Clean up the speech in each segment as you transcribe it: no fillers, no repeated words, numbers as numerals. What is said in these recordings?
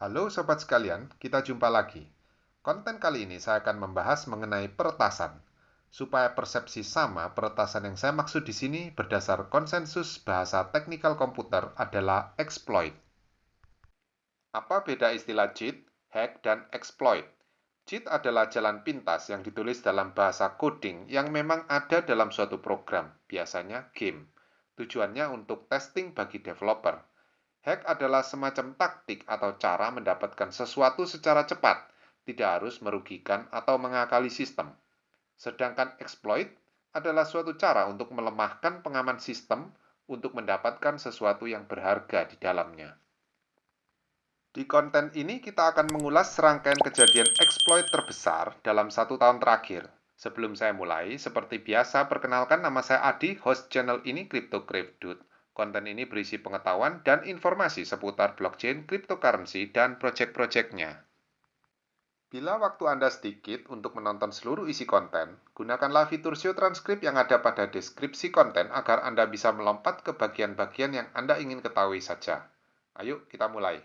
Halo sobat sekalian, kita jumpa lagi. Konten kali ini saya akan membahas mengenai peretasan. Supaya persepsi sama, peretasan yang saya maksud di sini berdasar konsensus bahasa teknikal komputer adalah exploit. Apa beda istilah cheat, hack, dan exploit? Cheat adalah jalan pintas yang ditulis dalam bahasa coding yang memang ada dalam suatu program, biasanya game. Tujuannya untuk testing bagi developer. Hack adalah semacam taktik atau cara mendapatkan sesuatu secara cepat, tidak harus merugikan atau mengakali sistem. Sedangkan exploit adalah suatu cara untuk melemahkan pengaman sistem untuk mendapatkan sesuatu yang berharga di dalamnya. Di konten ini kita akan mengulas serangkaian kejadian exploit terbesar dalam 1 tahun terakhir. Sebelum saya mulai, seperti biasa, perkenalkan nama saya Adi, host channel ini CryptoCryptDude. Konten ini berisi pengetahuan dan informasi seputar blockchain, cryptocurrency, dan proyek-proyeknya. Bila waktu Anda sedikit untuk menonton seluruh isi konten, gunakanlah fitur show transcript yang ada pada deskripsi konten agar Anda bisa melompat ke bagian-bagian yang Anda ingin ketahui saja. Ayo, kita mulai.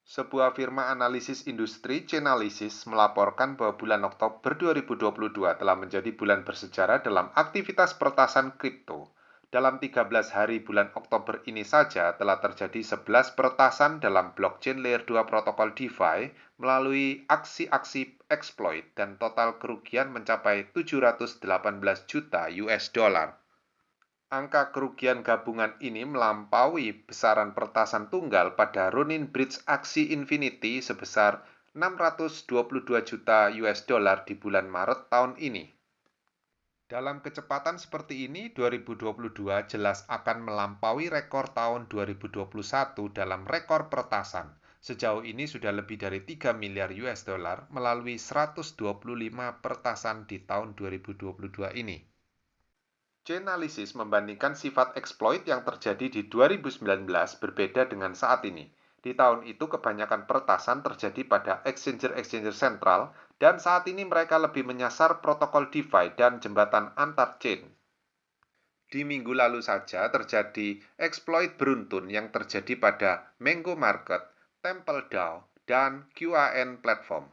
Sebuah firma analisis industri, Chainalysis, melaporkan bahwa bulan Oktober 2022 telah menjadi bulan bersejarah dalam aktivitas peretasan kripto. Dalam 13 hari bulan Oktober ini saja telah terjadi 11 peretasan dalam blockchain layer 2 protokol DeFi melalui aksi-aksi exploit dan total kerugian mencapai 718 juta US dollar. Angka kerugian gabungan ini melampaui besaran peretasan tunggal pada Ronin Bridge aksi Infinity sebesar 622 juta US dollar di bulan Maret tahun ini. Dalam kecepatan seperti ini, 2022 jelas akan melampaui rekor tahun 2021 dalam rekor peretasan. Sejauh ini sudah lebih dari 3 miliar US dollar melalui 125 peretasan di tahun 2022 ini. Chainalysis membandingkan sifat exploit yang terjadi di 2019 berbeda dengan saat ini. Di tahun itu kebanyakan peretasan terjadi pada exchanger-exchanger sentral dan saat ini mereka lebih menyasar protokol DeFi dan jembatan antar chain. Di minggu lalu saja terjadi exploit beruntun yang terjadi pada Mango Market, Temple DAO, dan QAN Platform.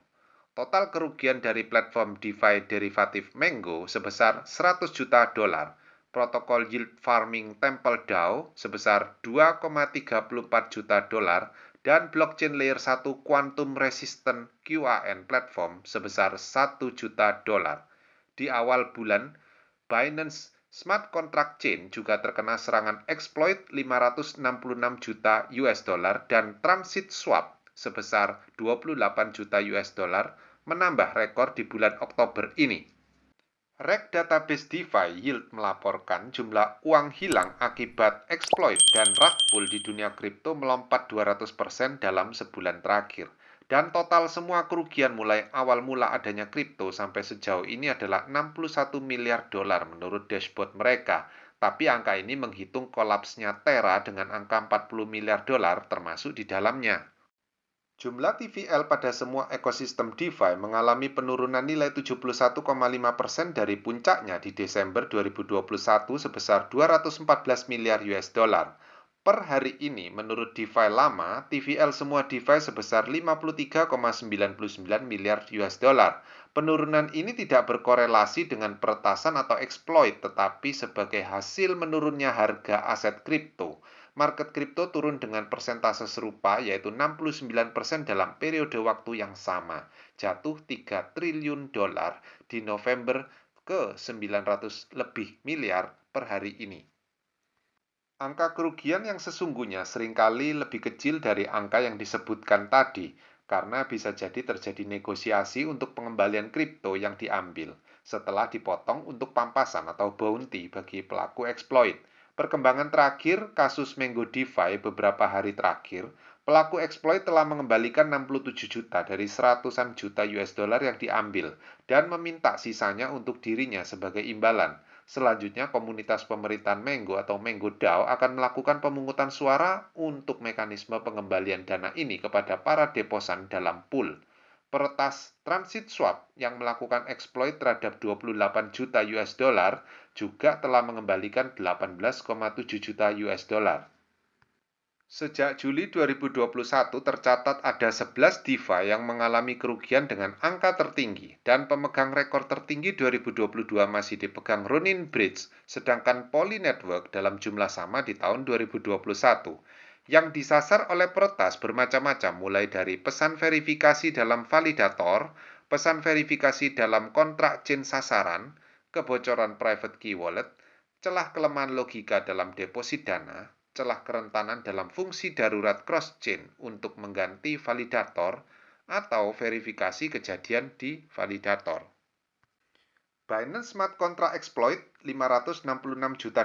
Total kerugian dari platform DeFi derivatif Mango sebesar 100 juta dolar, protokol yield farming Temple DAO sebesar 2,34 juta dolar, dan blockchain layer 1 quantum resistant QAN platform sebesar 1 juta dolar. Di awal bulan, Binance Smart Contract Chain juga terkena serangan exploit 566 juta US dollar dan Transit Swap sebesar 28 juta US dollar menambah rekor di bulan Oktober ini. Reg Database DeFi Yield melaporkan jumlah uang hilang akibat exploit dan rug pull di dunia kripto melompat 200% dalam sebulan terakhir. Dan total semua kerugian mulai awal mula adanya kripto sampai sejauh ini adalah 61 miliar dolar menurut dashboard mereka. Tapi angka ini menghitung kolapsnya Terra dengan angka 40 miliar dolar termasuk di dalamnya. Jumlah TVL pada semua ekosistem DeFi mengalami penurunan nilai 71,5% dari puncaknya di Desember 2021 sebesar 214 miliar US dollar. Per hari ini, menurut DeFi lama, TVL semua DeFi sebesar 53,99 miliar US dollar. Penurunan ini tidak berkorelasi dengan peretasan atau exploit, tetapi sebagai hasil menurunnya harga aset kripto. Market kripto turun dengan persentase serupa, yaitu 69% dalam periode waktu yang sama, jatuh 3 triliun dolar di November ke 900 lebih miliar per hari ini. Angka kerugian yang sesungguhnya seringkali lebih kecil dari angka yang disebutkan tadi, karena bisa jadi terjadi negosiasi untuk pengembalian kripto yang diambil setelah dipotong untuk pampasan atau bounty bagi pelaku exploit. Perkembangan terakhir kasus Mango DeFi beberapa hari terakhir, pelaku exploit telah mengembalikan 67 juta dari seratusan juta US dollar yang diambil dan meminta sisanya untuk dirinya sebagai imbalan. Selanjutnya, komunitas pemerintahan Mango atau Mango DAO akan melakukan pemungutan suara untuk mekanisme pengembalian dana ini kepada para deposan dalam pool. Peretas Transit Swap yang melakukan exploit terhadap 28 juta US dollar juga telah mengembalikan 18,7 juta US dollar. Sejak Juli 2021 tercatat ada 11 DeFi yang mengalami kerugian dengan angka tertinggi dan pemegang rekor tertinggi 2022 masih dipegang Ronin Bridge, sedangkan Poly Network dalam jumlah sama di tahun 2021. Yang disasar oleh peretas bermacam-macam mulai dari pesan verifikasi dalam validator, pesan verifikasi dalam kontrak chain sasaran, kebocoran private key wallet, celah kelemahan logika dalam deposit dana, celah kerentanan dalam fungsi darurat cross-chain untuk mengganti validator, atau verifikasi kejadian di validator. Binance Smart Contract Exploit $566 juta.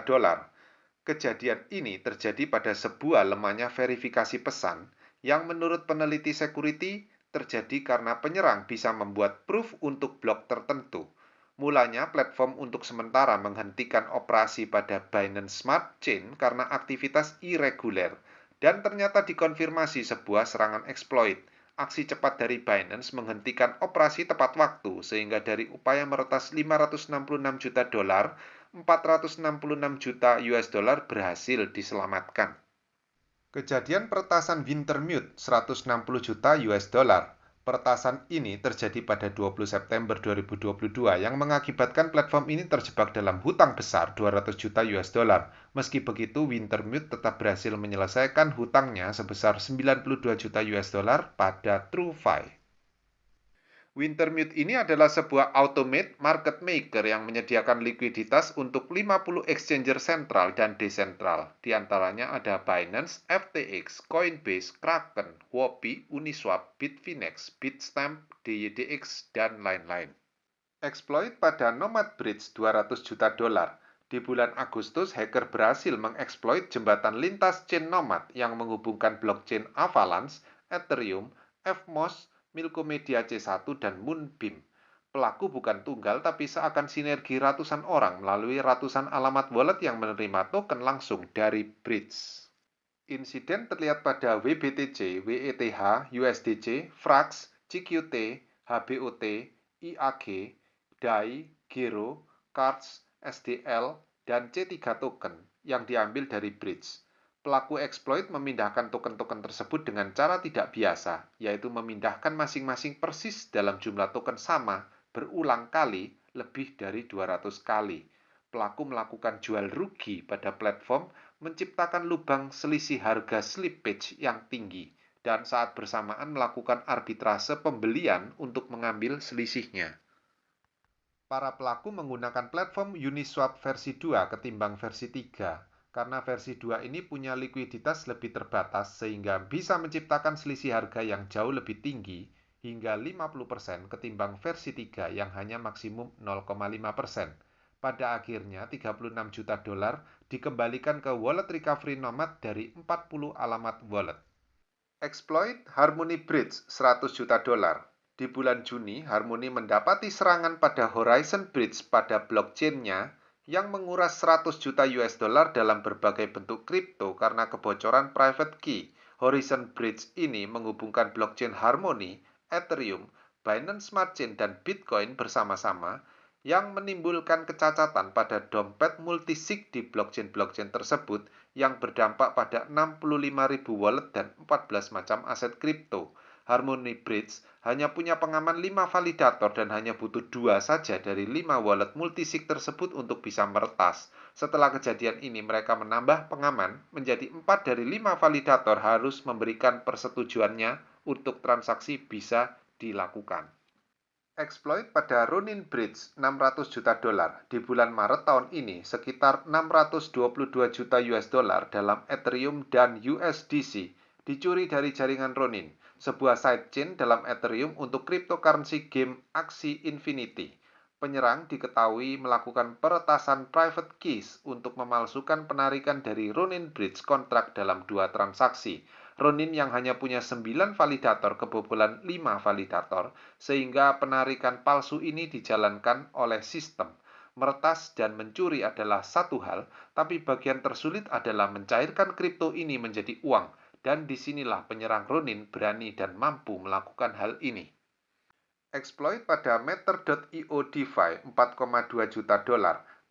Kejadian ini terjadi pada sebuah lemahnya verifikasi pesan yang menurut peneliti security terjadi karena penyerang bisa membuat proof untuk blok tertentu. Mulanya platform untuk sementara menghentikan operasi pada Binance Smart Chain karena aktivitas irreguler dan ternyata dikonfirmasi sebuah serangan exploit. Aksi cepat dari Binance menghentikan operasi tepat waktu sehingga dari upaya meretas $566 juta, $466 juta berhasil diselamatkan. Kejadian peretasan Wintermute $160 juta. Peretasan ini terjadi pada 20 September 2022 yang mengakibatkan platform ini terjebak dalam hutang besar $200 juta. Meski begitu, Wintermute tetap berhasil menyelesaikan hutangnya sebesar $92 juta pada TrueFi. Wintermute ini adalah sebuah automate market maker yang menyediakan likuiditas untuk 50 exchanger sentral dan desentral. Di antaranya ada Binance, FTX, Coinbase, Kraken, Huobi, Uniswap, Bitfinex, Bitstamp, DYDX, dan lain-lain. Exploit pada Nomad Bridge $200 juta. Di bulan Agustus, hacker berhasil mengeksploit jembatan lintas chain Nomad yang menghubungkan blockchain Avalanche, Ethereum, Fmos, Milkomedia C1, dan Moonbeam. Pelaku bukan tunggal tapi seakan sinergi ratusan orang melalui ratusan alamat wallet yang menerima token langsung dari bridge. Insiden terlihat pada WBTC, WETH, USDC, Frax, CQT, HBOT, IAG, DAI, Gero, Cards, SDL, dan C3 token yang diambil dari bridge. Pelaku exploit memindahkan token-token tersebut dengan cara tidak biasa, yaitu memindahkan masing-masing persis dalam jumlah token sama berulang kali lebih dari 200 kali. Pelaku melakukan jual rugi pada platform, menciptakan lubang selisih harga slippage yang tinggi, dan saat bersamaan melakukan arbitrase pembelian untuk mengambil selisihnya. Para pelaku menggunakan platform Uniswap versi 2 ketimbang versi 3, karena versi 2 ini punya likuiditas lebih terbatas sehingga bisa menciptakan selisih harga yang jauh lebih tinggi hingga 50% ketimbang versi 3 yang hanya maksimum 0,5%. Pada akhirnya $36 juta dikembalikan ke wallet recovery Nomad dari 40 alamat wallet. Exploit Harmony Bridge $100 juta. Di bulan Juni, Harmony mendapati serangan pada Horizon Bridge pada blockchain-nya yang menguras $100 juta dalam berbagai bentuk kripto karena kebocoran private key. Horizon Bridge ini menghubungkan blockchain Harmony, Ethereum, Binance Smart Chain, dan Bitcoin bersama-sama yang menimbulkan kecacatan pada dompet multisig di blockchain-blockchain tersebut yang berdampak pada 65.000 wallet dan 14 macam aset kripto. Harmony Bridge hanya punya pengaman 5 validator dan hanya butuh 2 saja dari 5 wallet multisig tersebut untuk bisa meretas. Setelah kejadian ini, mereka menambah pengaman menjadi 4 dari 5 validator harus memberikan persetujuannya untuk transaksi bisa dilakukan. Exploit pada Ronin Bridge $600 juta. Di bulan Maret tahun ini, sekitar $622 juta dalam Ethereum dan USDC dicuri dari jaringan Ronin, sebuah sidechain dalam Ethereum untuk cryptocurrency game Axie Infinity. Penyerang diketahui melakukan peretasan private keys untuk memalsukan penarikan dari Ronin Bridge kontrak dalam 2 transaksi. Ronin yang hanya punya 9 validator kebobolan 5 validator, sehingga penarikan palsu ini dijalankan oleh sistem. Meretas dan mencuri adalah satu hal, tapi bagian tersulit adalah mencairkan kripto ini menjadi uang, dan disinilah penyerang Ronin berani dan mampu melakukan hal ini. Exploit pada Matter.io DeFi $4,2 juta.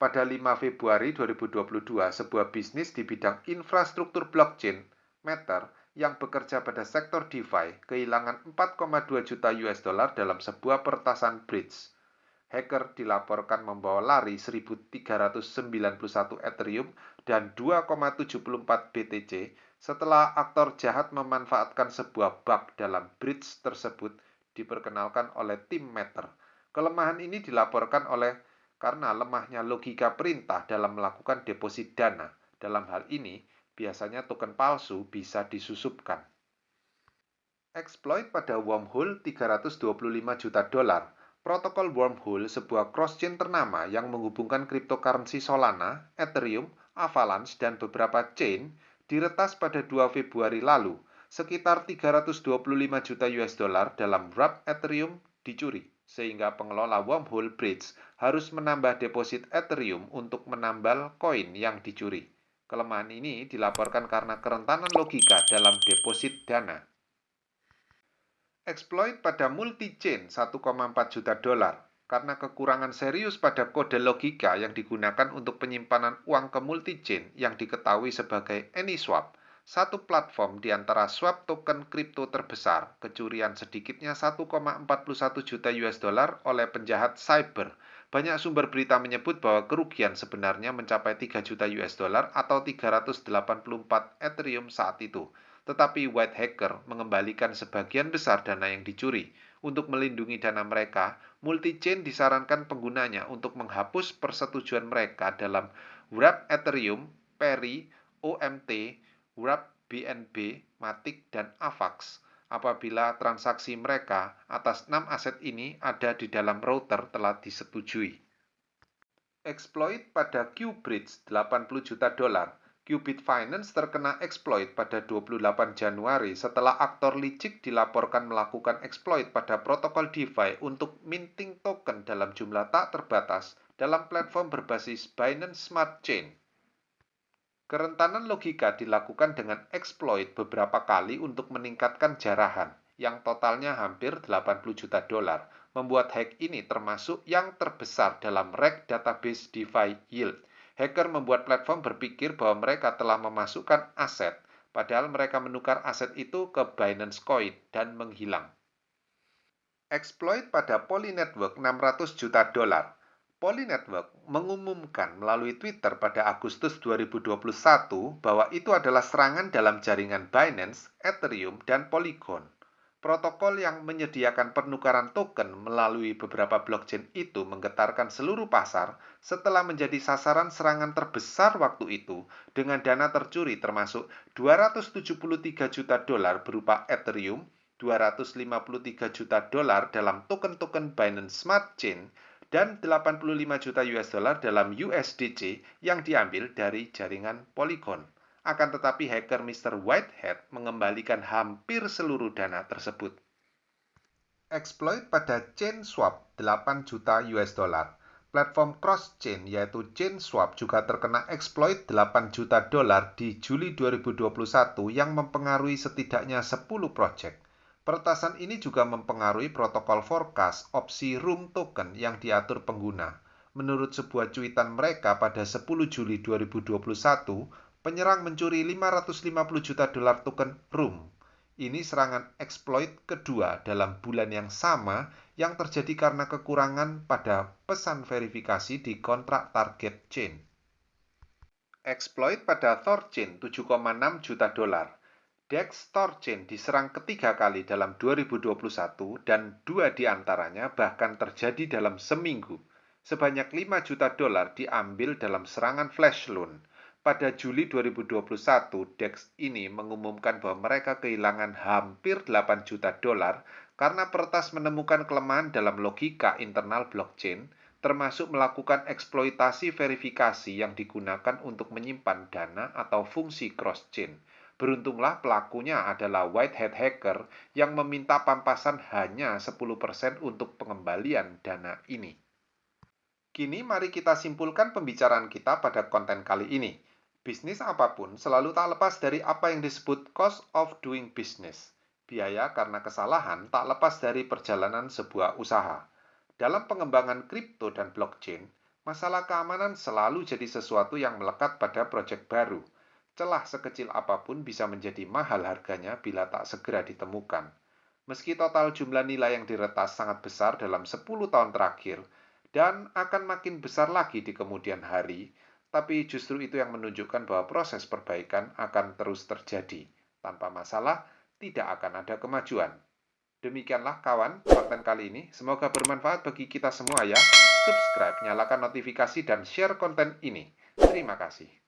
Pada 5 Februari 2022, sebuah bisnis di bidang infrastruktur blockchain Matter, yang bekerja pada sektor DeFi, kehilangan 4,2 juta US dollar dalam sebuah peretasan bridge. Hacker dilaporkan membawa lari 1.391 Ethereum dan 2,74 BTC setelah aktor jahat memanfaatkan sebuah bug dalam bridge tersebut diperkenalkan oleh tim Matter. Kelemahan ini dilaporkan karena lemahnya logika perintah dalam melakukan deposit dana. Dalam hal ini, biasanya token palsu bisa disusupkan. Exploit pada wormhole 325 juta dolar. Protokol wormhole, sebuah cross-chain ternama yang menghubungkan cryptocurrency Solana, Ethereum, Avalanche, dan beberapa chain, diretas pada 2 Februari lalu. Sekitar 325 juta US dollar dalam wrap Ethereum dicuri, sehingga pengelola wormhole bridge harus menambah deposit Ethereum untuk menambal koin yang dicuri. Kelemahan ini dilaporkan karena kerentanan logika dalam deposit dana. Exploit pada multi-chain 1,4 juta dolar karena kekurangan serius pada kode logika yang digunakan untuk penyimpanan uang ke multi-chain yang diketahui sebagai AnySwap, satu platform di antara swap token kripto terbesar, kecurian sedikitnya 1,41 juta US dollar oleh penjahat cyber. Banyak sumber berita menyebut bahwa kerugian sebenarnya mencapai 3 juta US dollar atau 384 Ethereum saat itu. Tetapi white hacker mengembalikan sebagian besar dana yang dicuri. Untuk melindungi dana mereka, multi-chain disarankan penggunanya untuk menghapus persetujuan mereka dalam wrap Ethereum, Peri, OMT, wrap BNB, Matic, dan AVAX. Apabila transaksi mereka atas 6 aset ini ada di dalam router telah disetujui. Exploit pada Qbridge 80 juta dolar. Qubit Finance terkena exploit pada 28 Januari setelah aktor licik dilaporkan melakukan exploit pada protokol DeFi untuk minting token dalam jumlah tak terbatas dalam platform berbasis Binance Smart Chain. Kerentanan logika dilakukan dengan exploit beberapa kali untuk meningkatkan jarahan, yang totalnya hampir 80 juta dolar. Membuat hack ini termasuk yang terbesar dalam rek database DeFi Yield. Hacker membuat platform berpikir bahwa mereka telah memasukkan aset, padahal mereka menukar aset itu ke Binance Coin dan menghilang. Exploit pada Poly Network 600 juta dolar. Poly Network mengumumkan melalui Twitter pada Agustus 2021 bahwa itu adalah serangan dalam jaringan Binance, Ethereum, dan Polygon. Protokol yang menyediakan penukaran token melalui beberapa blockchain itu menggetarkan seluruh pasar setelah menjadi sasaran serangan terbesar waktu itu dengan dana tercuri termasuk 273 juta dolar berupa Ethereum, 253 juta dolar dalam token-token Binance Smart Chain, dan 85 juta US dollar dalam USDC yang diambil dari jaringan Polygon. Akan tetapi hacker Mr. Whitehead mengembalikan hampir seluruh dana tersebut. Exploit pada ChainSwap 8 juta US dollar. Platform cross-chain yaitu ChainSwap juga terkena exploit 8 juta dolar di Juli 2021 yang mempengaruhi setidaknya 10 proyek. Peretasan ini juga mempengaruhi protokol forecast opsi Room token yang diatur pengguna. Menurut sebuah cuitan mereka pada 10 Juli 2021, penyerang mencuri 550 juta dolar token Room. Ini serangan exploit kedua dalam bulan yang sama yang terjadi karena kekurangan pada pesan verifikasi di kontrak target chain. Exploit pada Thorchain 7,6 juta dolar. DEX Thorchain diserang ketiga kali dalam 2021 dan 2 diantaranya bahkan terjadi dalam seminggu. Sebanyak 5 juta dolar diambil dalam serangan flash loan. Pada Juli 2021, DEX ini mengumumkan bahwa mereka kehilangan hampir 8 juta dolar karena peretas menemukan kelemahan dalam logika internal blockchain, termasuk melakukan eksploitasi verifikasi yang digunakan untuk menyimpan dana atau fungsi cross-chain. Beruntunglah pelakunya adalah whitehead hacker yang meminta pampasan hanya 10% untuk pengembalian dana ini. Kini mari kita simpulkan pembicaraan kita pada konten kali ini. Bisnis apapun selalu tak lepas dari apa yang disebut cost of doing business. Biaya karena kesalahan tak lepas dari perjalanan sebuah usaha. Dalam pengembangan kripto dan blockchain, masalah keamanan selalu jadi sesuatu yang melekat pada proyek baru. Celah sekecil apapun bisa menjadi mahal harganya bila tak segera ditemukan. Meski total jumlah nilai yang diretas sangat besar dalam 10 tahun terakhir dan akan makin besar lagi di kemudian hari, tapi justru itu yang menunjukkan bahwa proses perbaikan akan terus terjadi. Tanpa masalah, tidak akan ada kemajuan. Demikianlah kawan, konten kali ini. Semoga bermanfaat bagi kita semua ya. Subscribe, nyalakan notifikasi, dan share konten ini. Terima kasih.